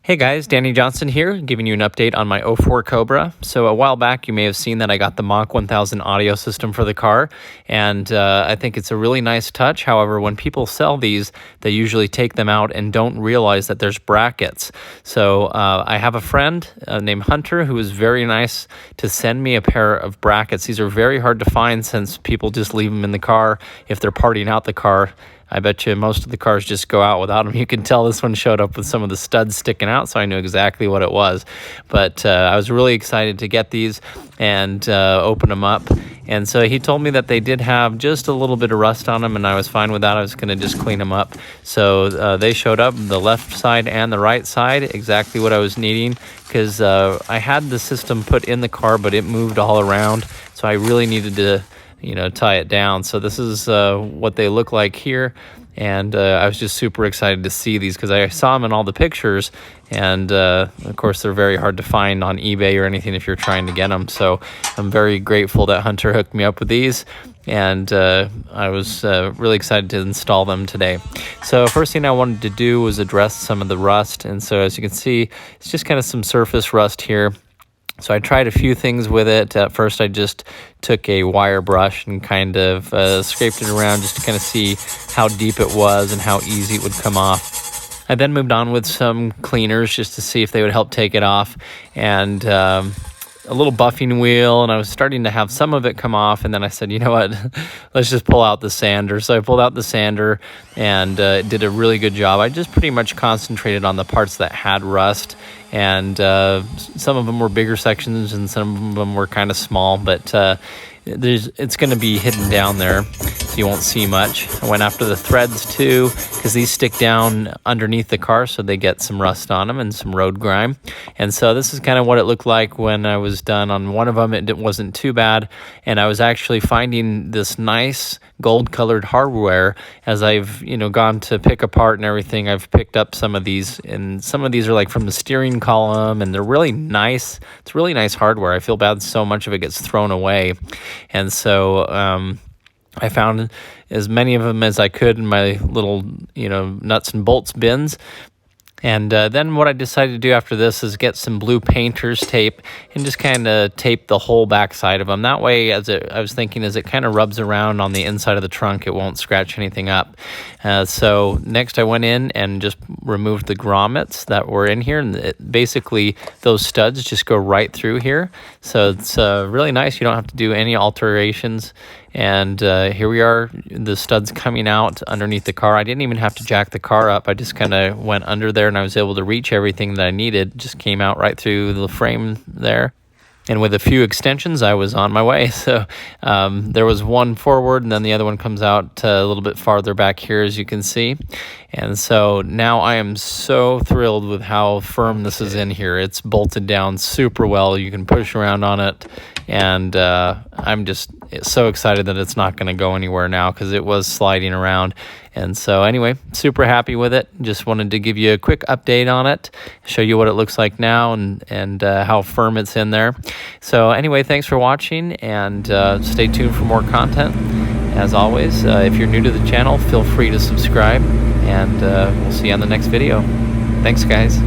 Hey guys, Danny Johnson here, giving you an update on my '04 Cobra. So a while back, you may have seen that I got the Mach 1000 audio system for the car, and I think it's a really nice touch. However, when people sell these, they usually take them out and don't realize that there's brackets. So I have a friend named Hunter who was very nice to send me a pair of brackets. These are very hard to find since people just leave them in the car if they're partying out the car. I bet you most of the cars just go out without them. You can tell this one showed up with some of the studs sticking out, so I knew exactly what it was. But I was really excited to get these and open them up. And so he told me that they did have just a little bit of rust on them, and I was fine with that. I was going to just clean them up. So they showed up, the left side and the right side, exactly what I was needing, because I had the system put in the car, but it moved all around. So I really needed to tie it down. So this is what they look like here, and I was just super excited to see these because I saw them in all the pictures, and of course they're very hard to find on eBay or anything if you're trying to get them. So I'm very grateful that Hunter hooked me up with these, and I was really excited to install them today. So first thing I wanted to do was address some of the rust, and so as you can see, it's just kind of some surface rust here. So I tried a few things with it. At first, I just took a wire brush and kind of scraped it around just to kind of see how deep it was and how easy it would come off. I then moved on with some cleaners just to see if they would help take it off, and a little buffing wheel, and I was starting to have some of it come off, and then I said, you know what, let's just pull out the sander. So I pulled out the sander, and it did a really good job. I just pretty much concentrated on the parts that had rust, and some of them were bigger sections and some of them were kind of small, but it's going to be hidden down there, so you won't see much. I went after the threads too, because these stick down underneath the car, so they get some rust on them and some road grime. And so this is kind of what it looked like when I was done on one of them. It wasn't too bad, and I was actually finding this nice gold-colored hardware as I've gone to pick apart and everything. I've picked up some of these, and some of these are like from the steering column, and they're really nice. It's really nice hardware. I feel bad so much of it gets thrown away. And so I found as many of them as I could in my little, nuts and bolts bins. And then what I decided to do after this is get some blue painter's tape and just kind of tape the whole back side of them. That way, I was thinking, as it kind of rubs around on the inside of the trunk, it won't scratch anything up. So next I went in and just removed the grommets that were in here. And basically, those studs just go right through here. So it's really nice. You don't have to do any alterations. And here we are, the studs coming out underneath the car. I didn't even have to jack the car up. I just kind of went under there, and I was able to reach everything that I needed. Just came out right through the frame there. And with a few extensions, I was on my way. So there was one forward, and then the other one comes out a little bit farther back here, as you can see. And so now I am so thrilled with how firm this is in here. It's bolted down super well. You can push around on it. And I'm just so excited that it's not going to go anywhere now, because it was sliding around. And so anyway, super happy with it. Just wanted to give you a quick update on it, show you what it looks like now, and how firm it's in there. So anyway, thanks for watching, and stay tuned for more content. As always, if you're new to the channel, feel free to subscribe, and we'll see you on the next video. Thanks, guys.